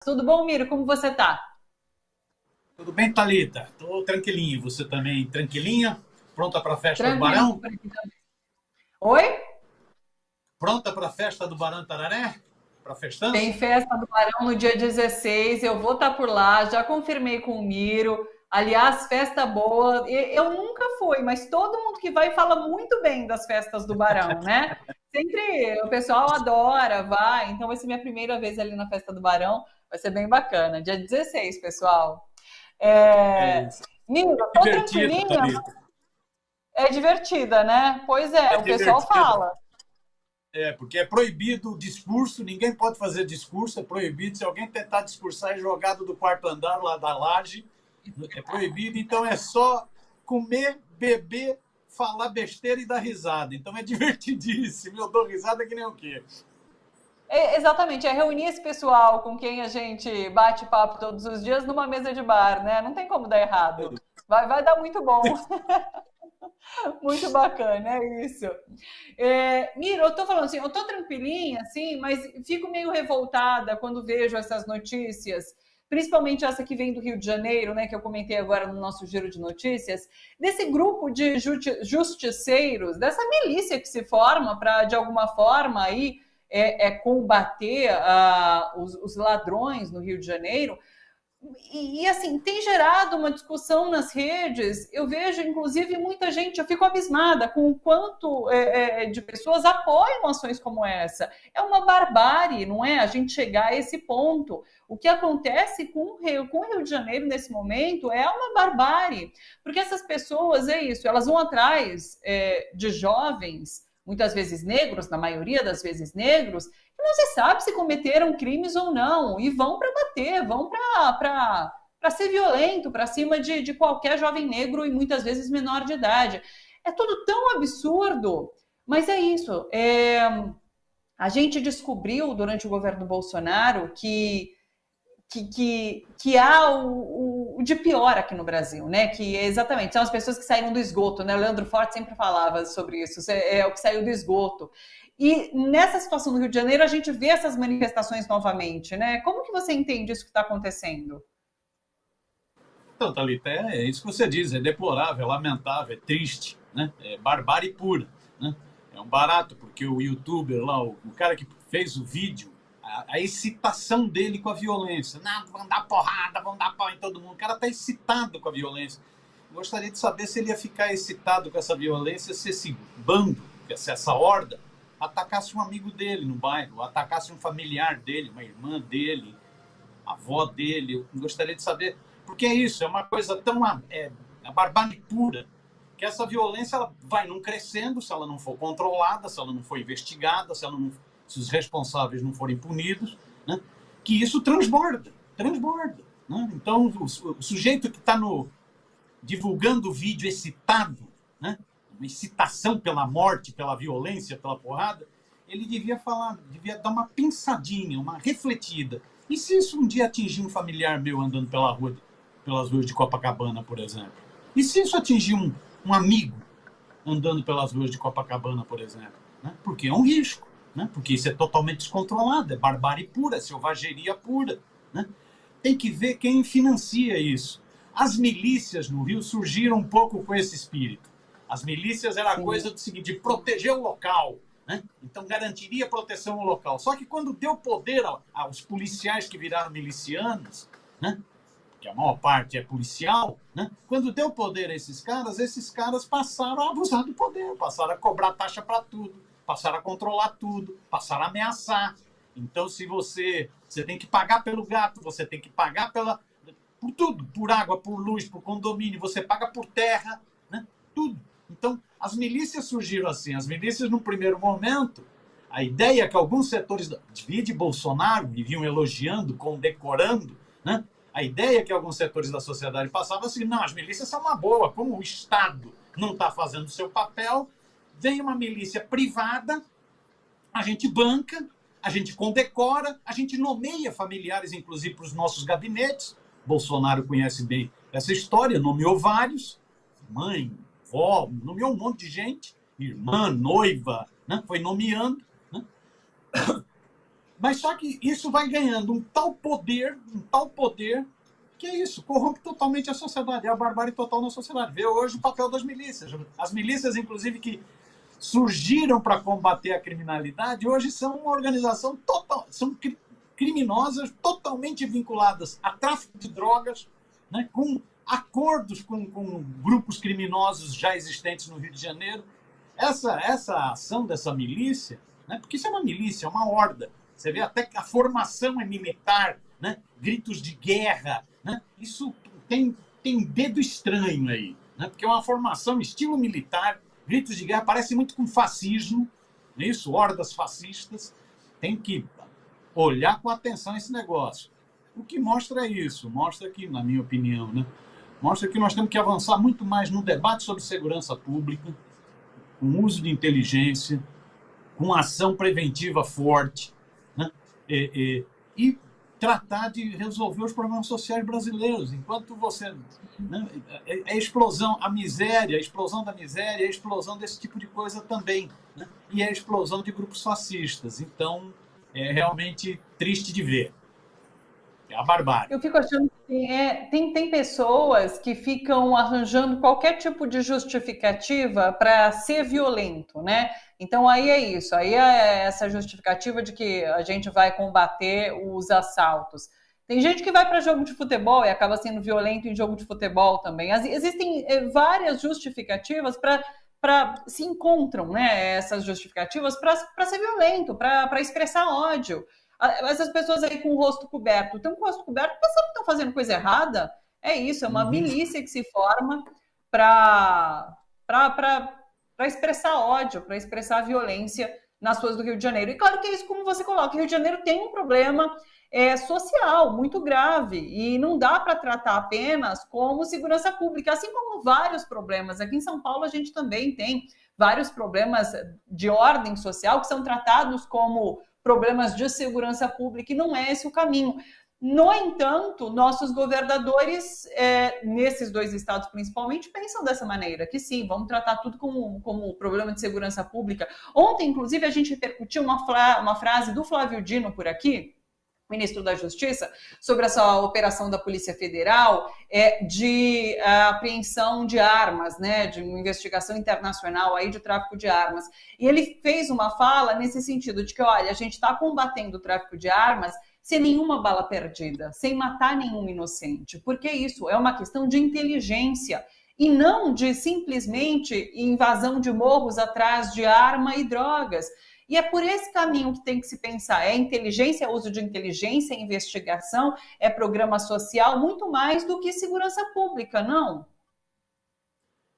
Tudo bom, Miro? Como você tá? Tudo bem, Thalita? Tô tranquilinho. Você também tranquilinha? Pronta para a festa do Tranquilinho Barão? por aqui também. Oi? Pronta para a festa do Barão Tararé? Para a Tem festança? festa do Barão no dia 16. Eu vou estar por lá, já confirmei com o Miro. Aliás, festa boa. Eu nunca fui, mas todo mundo que vai fala muito bem das festas do Barão, né? Sempre o pessoal adora, vai. Então vai ser minha primeira vez ali na festa do Barão. Vai ser bem bacana. Dia 16, pessoal. É É... isso. Miro, eu tô Divertido, tranquilinha. Thalita. É divertida, né? Pois é, É o pessoal divertido. fala. É, porque é proibido o discurso, ninguém pode fazer discurso, é proibido. Se alguém tentar discursar, é jogado do quarto andar lá da laje. É proibido, então é só comer, beber, falar besteira e dar risada. Então é divertidíssimo. Eu dou risada que nem o quê? Exatamente, é reunir esse pessoal com quem a gente bate papo todos os dias numa mesa de bar, né? Não tem como dar errado. Vai dar muito bom, muito bacana, é isso. Miro, eu tô falando assim, eu tô tranquilinha, assim, mas fico meio revoltada quando vejo essas notícias, principalmente essa que vem do Rio de Janeiro, né, que eu comentei agora no nosso giro de notícias, desse grupo de justiceiros, dessa milícia que se forma para, de alguma forma, aí, combater os ladrões no Rio de Janeiro. Assim, tem gerado uma discussão nas redes. Eu vejo, inclusive, muita gente, eu fico abismada com o quanto de pessoas apoiam ações como essa. É uma barbárie, não é? A gente chegar a esse ponto. O que acontece com o Rio de Janeiro nesse momento é uma barbárie, porque essas pessoas, é isso, elas vão atrás de jovens, muitas vezes negros, na maioria das vezes negros, que não se sabe se cometeram crimes ou não, e vão para bater, vão para ser violento, para cima de qualquer jovem negro e muitas vezes menor de idade. É tudo tão absurdo, mas é isso. A gente descobriu durante o governo Bolsonaro que há o de pior aqui no Brasil, né? Que exatamente são as pessoas que saíram do esgoto, né? O Leandro Forte sempre falava sobre isso, é o que saiu do esgoto. E nessa situação do Rio de Janeiro, a gente vê essas manifestações novamente, né? Como que você entende isso que está acontecendo? Então, Thalita, é isso que você diz, é deplorável, é lamentável, é triste, né? É barbárie pura, né? É um barato, porque o youtuber lá, o cara que fez o vídeo, a excitação dele com a violência. Não, vão dar porrada, vão dar pau em todo mundo. O cara tá excitado com a violência. Gostaria de saber se ele ia ficar excitado com essa violência, se esse bando, se essa horda, atacasse um amigo dele no bairro, atacasse um familiar dele, uma irmã dele, a avó dele. Eu gostaria de saber, porque é isso, é uma coisa tão a barbárie pura, que essa violência ela vai não crescendo se ela não for controlada, se ela não for investigada, se os responsáveis não forem punidos, né? Que isso transborda, transborda. Né? Então, o sujeito que está divulgando o vídeo excitado, né? Uma excitação pela morte, pela violência, pela porrada, ele devia falar, devia dar uma pensadinha, uma refletida. E se isso um dia atingir um familiar meu andando pelas ruas de Copacabana, por exemplo? E se isso atingir um amigo andando pelas ruas de Copacabana, por exemplo? Né? Porque é um risco, né? Porque isso é totalmente descontrolado, é barbárie pura, é selvageria pura. Né? Tem que ver quem financia isso. As milícias no Rio surgiram um pouco com esse espírito. As milícias era a Sim. coisa do seguinte, de proteger o local, né? Então garantiria proteção ao local. Só que quando deu poder aos policiais que viraram milicianos, né? Que a maior parte é policial, né? Quando deu poder a esses caras passaram a abusar do poder, passaram a cobrar taxa para tudo, passaram a controlar tudo, passaram a ameaçar. Então, se você tem que pagar pelo gato, você tem que pagar por tudo, por água, por luz, por condomínio, você paga por terra, né? Tudo. Então, as milícias surgiram assim. As milícias, no primeiro momento, a ideia é que alguns setores de Bolsonaro viviam elogiando, condecorando, né? A ideia que alguns setores da sociedade passavam assim, não, as milícias são uma boa, como o Estado não está fazendo o seu papel, vem uma milícia privada, a gente banca, a gente condecora, a gente nomeia familiares, inclusive, para os nossos gabinetes. Bolsonaro conhece bem essa história, nomeou vários, mãe, vó, nomeou um monte de gente, irmã, noiva, né? Foi nomeando, né? Mas só que isso vai ganhando um tal poder, que é isso, corrompe totalmente a sociedade, é a barbárie total na sociedade. Vê hoje o papel das milícias. As milícias, inclusive, que surgiram para combater a criminalidade, hoje são uma organização total, são criminosas totalmente vinculadas a tráfico de drogas, né, com acordos com grupos criminosos já existentes no Rio de Janeiro. Essa ação dessa milícia, né, porque isso é uma milícia, é uma horda. Você vê até que a formação é militar, né, gritos de guerra, né, isso tem dedo estranho aí, né, porque é uma formação estilo militar, gritos de guerra, parece muito com fascismo, isso, hordas fascistas. Tem que olhar com atenção esse negócio. O que mostra isso? Mostra que, na minha opinião, né, mostra que nós temos que avançar muito mais no debate sobre segurança pública, com uso de inteligência, com ação preventiva forte, né, e tratar de resolver os problemas sociais brasileiros. Enquanto você... Né, a explosão, a miséria, a explosão da miséria, a explosão desse tipo de coisa também, né, e a explosão de grupos fascistas. Então, é realmente triste de ver. É a barbárie. Eu fico achando que tem pessoas que ficam arranjando qualquer tipo de justificativa para ser violento, né? Então aí é isso, aí é essa justificativa de que a gente vai combater os assaltos. Tem gente que vai para jogo de futebol e acaba sendo violento em jogo de futebol também. Existem várias justificativas para se encontram, né? Essas justificativas para ser violento, para expressar ódio. Essas pessoas aí com o rosto coberto, estão com o rosto coberto pensando que estão fazendo coisa errada. É isso, é uma milícia que se forma para expressar ódio, para expressar violência nas ruas do Rio de Janeiro. E claro que é isso, como você coloca, o Rio de Janeiro tem um problema social muito grave e não dá para tratar apenas como segurança pública, assim como vários problemas. Aqui em São Paulo a gente também tem vários problemas de ordem social que são tratados como problemas de segurança pública, e não é esse o caminho. No entanto, nossos governadores, nesses dois estados principalmente, pensam dessa maneira, que sim, vamos tratar tudo como problema de segurança pública. Ontem, inclusive, a gente repercutiu uma frase do Flávio Dino por aqui, ministro da Justiça, sobre essa operação da Polícia Federal de apreensão de armas, né, de uma investigação internacional aí de tráfico de armas. E ele fez uma fala nesse sentido de que, olha, a gente está combatendo o tráfico de armas sem nenhuma bala perdida, sem matar nenhum inocente, porque isso é uma questão de inteligência e não de simplesmente invasão de morros atrás de arma e drogas. E é por esse caminho que tem que se pensar. É inteligência, é uso de inteligência, é investigação, é programa social, muito mais do que segurança pública, não?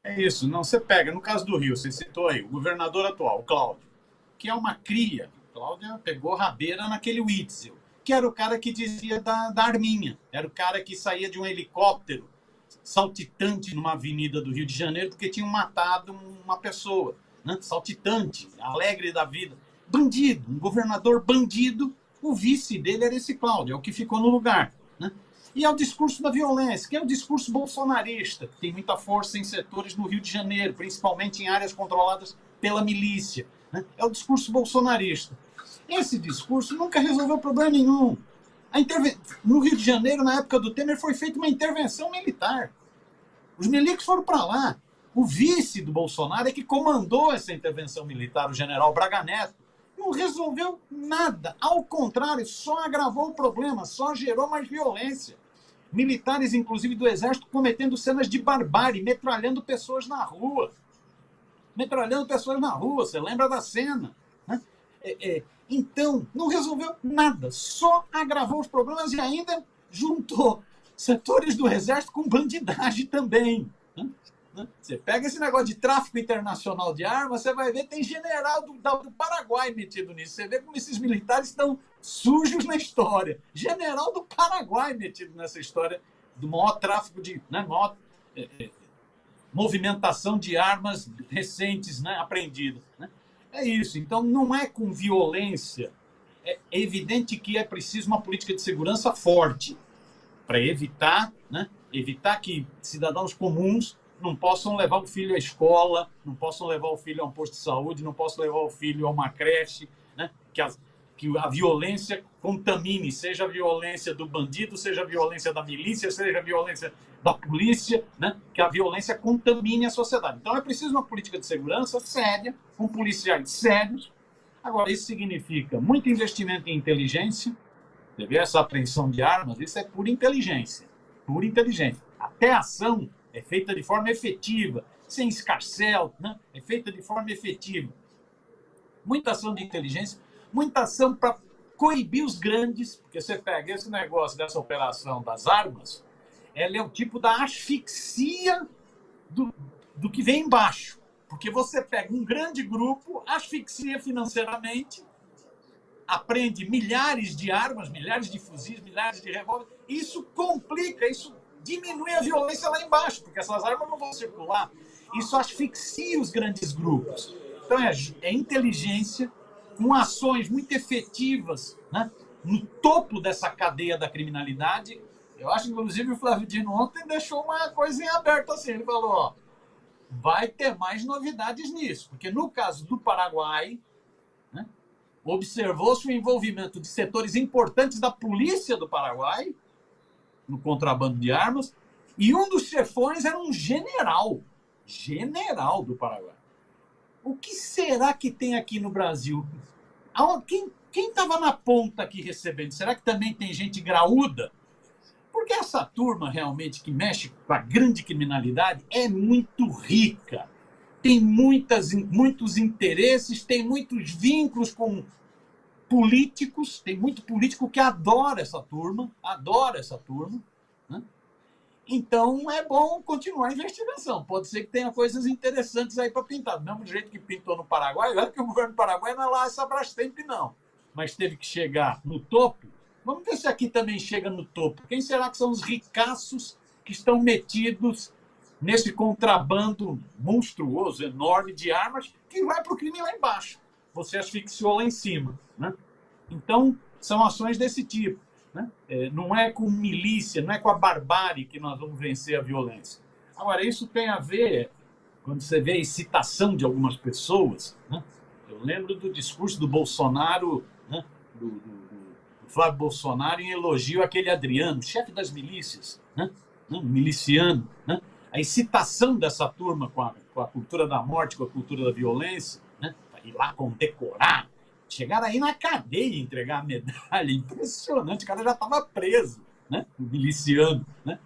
É isso. Não, você pega, no caso do Rio, você citou aí, o governador atual, o Cláudio, que é uma cria. O Cláudio pegou rabeira naquele Witzel, que era o cara que dizia da arminha. Era o cara que saía de um helicóptero saltitante numa avenida do Rio de Janeiro porque tinham matado uma pessoa. Né? Saltitante, alegre da vida. Bandido, um governador bandido. O vice dele era esse Cláudio, é o que ficou no lugar. Né? E é o discurso da violência, que é o discurso bolsonarista, que tem muita força em setores no Rio de Janeiro, principalmente em áreas controladas pela milícia. Né? É o discurso bolsonarista. Esse discurso nunca resolveu problema nenhum. No Rio de Janeiro, na época do Temer, foi feita uma intervenção militar. Os milicos foram para lá. O vice do Bolsonaro é que comandou essa intervenção militar, o general Braga Neto. Não resolveu nada. Ao contrário, só agravou o problema, só gerou mais violência. Militares, inclusive do Exército, cometendo cenas de barbárie, metralhando pessoas na rua. Você lembra da cena? Né? Então, não resolveu nada. Só agravou os problemas e ainda juntou setores do Exército com bandidagem também. Você pega esse negócio de tráfico internacional de armas, você vai ver, tem general do Paraguai metido nisso. Você vê como esses militares estão sujos na história. General do Paraguai metido nessa história do maior tráfico de... Né, maior movimentação de armas recentes, né, apreendidas. Né? É isso. Então, não é com violência. É evidente que é preciso uma política de segurança forte para evitar que cidadãos comuns não possam levar o filho à escola, não possam levar o filho a um posto de saúde, não possam levar o filho a uma creche, né? que que a violência contamine, seja a violência do bandido, seja a violência da milícia, seja a violência da polícia, né? Que a violência contamine a sociedade. Então é preciso uma política de segurança séria, com policiais sérios. Agora, isso significa muito investimento em inteligência. Você vê essa apreensão de armas, isso é pura inteligência. Pura inteligência. Até a ação é feita de forma efetiva, sem escarcéu, né? É feita de forma efetiva. Muita ação de inteligência, muita ação para coibir os grandes, porque você pega esse negócio dessa operação das armas, ela é o tipo da asfixia do que vem embaixo. Porque você pega um grande grupo, asfixia financeiramente, apreende milhares de armas, milhares de fuzis, milhares de revólveres. Isso complica, isso diminui a violência lá embaixo, porque essas armas não vão circular. Isso asfixia os grandes grupos. Então é inteligência com ações muito efetivas, né? No topo dessa cadeia da criminalidade. Eu acho, inclusive, o Flávio Dino ontem deixou uma coisinha aberta assim. Ele falou, ó, vai ter mais novidades nisso. Porque no caso do Paraguai, né, observou-se o envolvimento de setores importantes da polícia do Paraguai no contrabando de armas, e um dos chefões era um general do Paraguai. O que será que tem aqui no Brasil? Quem estava na ponta aqui recebendo? Será que também tem gente graúda? Porque essa turma realmente que mexe com a grande criminalidade é muito rica. Tem muitos interesses, tem muitos vínculos com políticos, tem muito político que adora essa turma, né? Então é bom continuar a investigação. Pode ser que tenha coisas interessantes aí para pintar. Do mesmo jeito que pintou no Paraguai, olha que o governo do Paraguai não é lá essa Brastemp, não. Mas teve que chegar no topo. Vamos ver se aqui também chega no topo. Quem será que são os ricaços que estão metidos nesse contrabando monstruoso, enorme de armas, que vai para o crime lá embaixo? Você asfixiou lá em cima, né? Então, são ações desse tipo, né? Não é com milícia, não é com a barbárie que nós vamos vencer a violência. Agora, isso tem a ver, quando você vê a excitação de algumas pessoas, né? Eu lembro do discurso do Bolsonaro, né? do Flávio Bolsonaro, em elogio àquele Adriano, chefe das milícias, né? Um miliciano, né? A excitação dessa turma com a cultura da morte, com a cultura da violência, né? Ir lá condecorar, chegaram aí na cadeia entregar a medalha, impressionante, o cara já estava preso, né? O miliciano, né?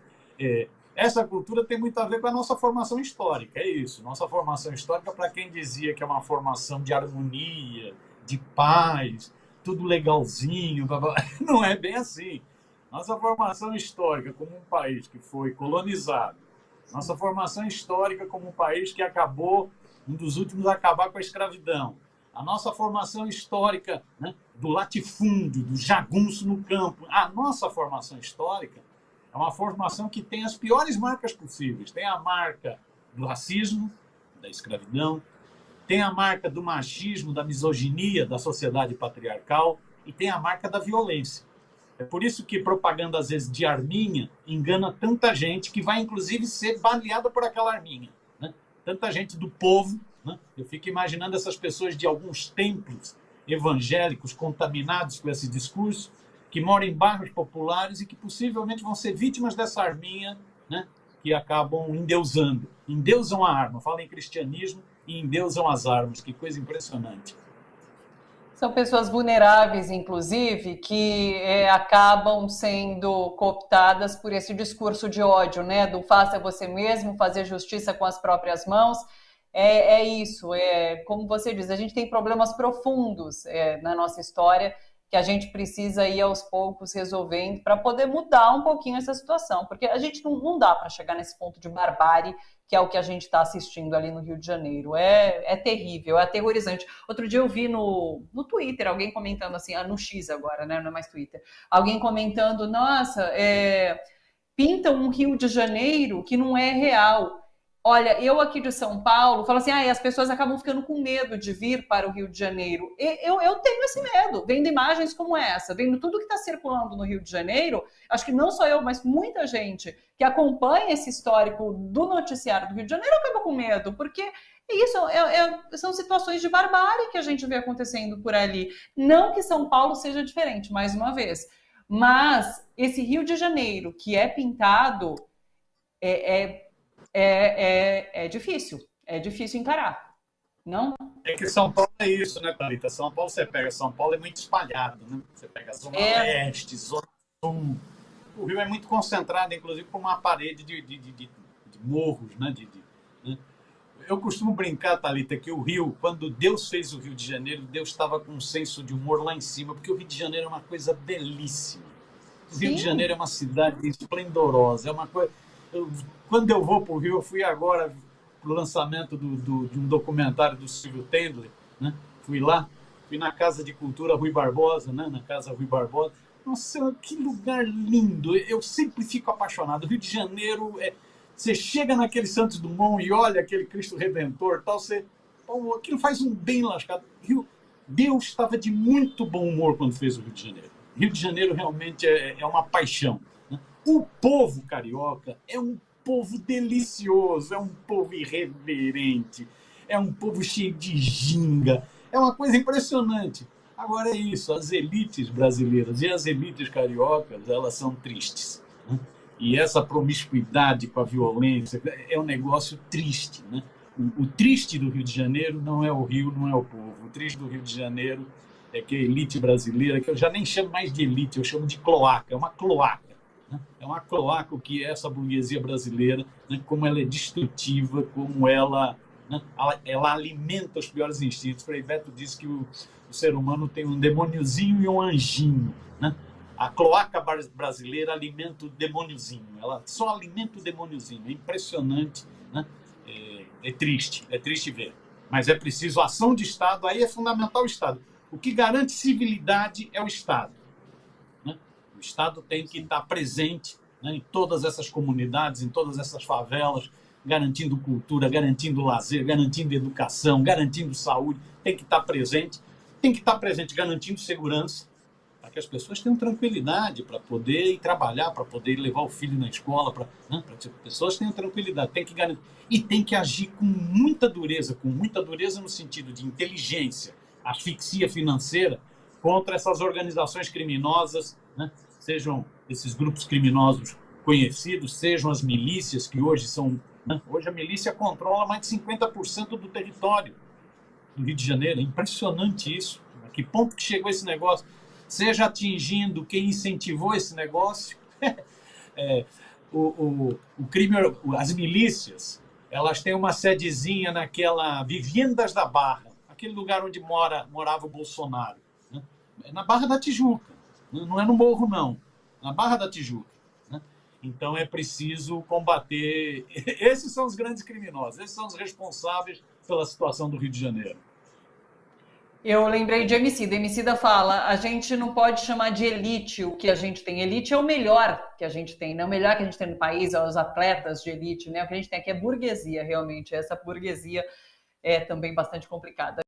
Essa cultura tem muito a ver com a nossa formação histórica, é isso. Nossa formação histórica, para quem dizia que é uma formação de harmonia, de paz, tudo legalzinho, blá, blá, não é bem assim. Nossa formação histórica como um país que foi colonizado, nossa formação histórica como um país que acabou, um dos últimos a acabar com a escravidão, a nossa formação histórica, né, do latifúndio, do jagunço no campo, a nossa formação histórica é uma formação que tem as piores marcas possíveis. Tem a marca do racismo, da escravidão, tem a marca do machismo, da misoginia, da sociedade patriarcal, e tem a marca da violência. É por isso que propaganda, às vezes, de arminha engana tanta gente que vai, inclusive, ser baleada por aquela arminha, né? Tanta gente do povo, né? Eu fico imaginando essas pessoas de alguns templos evangélicos contaminados com esse discurso, que moram em bairros populares e que possivelmente vão ser vítimas dessa arminha, né? Que acabam endeusando. Endeusam a arma. Falam em cristianismo e endeusam as armas. Que coisa impressionante. São pessoas vulneráveis, inclusive, que acabam sendo cooptadas por esse discurso de ódio, né? Do faça você mesmo, fazer justiça com as próprias mãos. É isso, como você diz, a gente tem problemas profundos na nossa história que a gente precisa ir aos poucos resolvendo para poder mudar um pouquinho essa situação, porque a gente não dá para chegar nesse ponto de barbárie que é o que a gente está assistindo ali no Rio de Janeiro. É terrível, é aterrorizante. Outro dia eu vi no Twitter alguém comentando assim, no X agora, né? Não é mais Twitter. Alguém comentando, nossa, pintam um Rio de Janeiro que não é real. Olha, eu aqui de São Paulo, falo assim, as pessoas acabam ficando com medo de vir para o Rio de Janeiro. Eu tenho esse medo, vendo imagens como essa, vendo tudo que está circulando no Rio de Janeiro, acho que não só eu, mas muita gente que acompanha esse histórico do noticiário do Rio de Janeiro acaba com medo, porque isso são situações de barbárie que a gente vê acontecendo por ali. Não que São Paulo seja diferente, mais uma vez, mas esse Rio de Janeiro que é pintado é difícil. É difícil encarar, não? É que São Paulo é isso, né, Thalita? São Paulo, você pega São Paulo, é muito espalhado, né? Você pega Zona Leste, Zona Sul. O Rio é muito concentrado, inclusive, por uma parede de morros, né? Né? Eu costumo brincar, Thalita, que o Rio, quando Deus fez o Rio de Janeiro, Deus estava com um senso de humor lá em cima, porque o Rio de Janeiro é uma coisa belíssima. O Rio de Janeiro é uma cidade esplendorosa, é uma coisa... Quando eu vou para o Rio, eu fui agora para o lançamento de um documentário do Silvio Tendler, né? Fui lá, fui na Casa de Cultura Rui Barbosa, né? Na Casa Rui Barbosa. Nossa, que lugar lindo! Eu sempre fico apaixonado. O Rio de Janeiro, você chega naquele Santos Dumont e olha aquele Cristo Redentor, tal, aquilo faz um bem lascado. Deus estava de muito bom humor quando fez o Rio de Janeiro. Rio de Janeiro realmente é uma paixão. O povo carioca é um povo delicioso, é um povo irreverente, é um povo cheio de ginga, é uma coisa impressionante. Agora é isso, as elites brasileiras e as elites cariocas, elas são tristes, né? E essa promiscuidade com a violência é um negócio triste, né? O triste do Rio de Janeiro não é o Rio, não é o povo. O triste do Rio de Janeiro é que a elite brasileira, que eu já nem chamo mais de elite, eu chamo de cloaca, é uma cloaca. É uma cloaca o que é essa burguesia brasileira, né? Como ela é destrutiva, como ela alimenta os piores instintos. Frei Beto diz que o ser humano tem um demôniozinho e um anjinho, né? A cloaca brasileira alimenta o demôniozinho, ela só alimenta o demôniozinho. É impressionante, né? É triste ver. Mas é preciso ação de Estado, aí é fundamental o Estado. O que garante civilidade é o Estado. O Estado tem que estar presente, né, em todas essas comunidades, em todas essas favelas, garantindo cultura, garantindo lazer, garantindo educação, garantindo saúde. Tem que estar presente garantindo segurança, para que as pessoas tenham tranquilidade para poder ir trabalhar, para poder ir levar o filho na escola, para que as pessoas tenham tranquilidade. Tem que garantir, e tem que agir com muita dureza no sentido de inteligência, asfixia financeira, contra essas organizações criminosas, né? Sejam esses grupos criminosos conhecidos, sejam as milícias, que hoje são... Né? Hoje a milícia controla mais de 50% do território do Rio de Janeiro. É impressionante isso. A que ponto que chegou esse negócio? Seja atingindo quem incentivou esse negócio. O crime, as milícias, elas têm uma sedezinha naquela Vivendas da Barra, aquele lugar onde morava o Bolsonaro, né? Na Barra da Tijuca. Não é no Morro, não. Na Barra da Tijuca. Né? Então é preciso combater. Esses são os grandes criminosos, esses são os responsáveis pela situação do Rio de Janeiro. Eu lembrei de Emicida. Emicida fala, a gente não pode chamar de elite o que a gente tem. Elite é o melhor que a gente tem, né? O melhor que a gente tem no país, é os atletas de elite, né? O que a gente tem aqui é burguesia, realmente. Essa burguesia é também bastante complicada.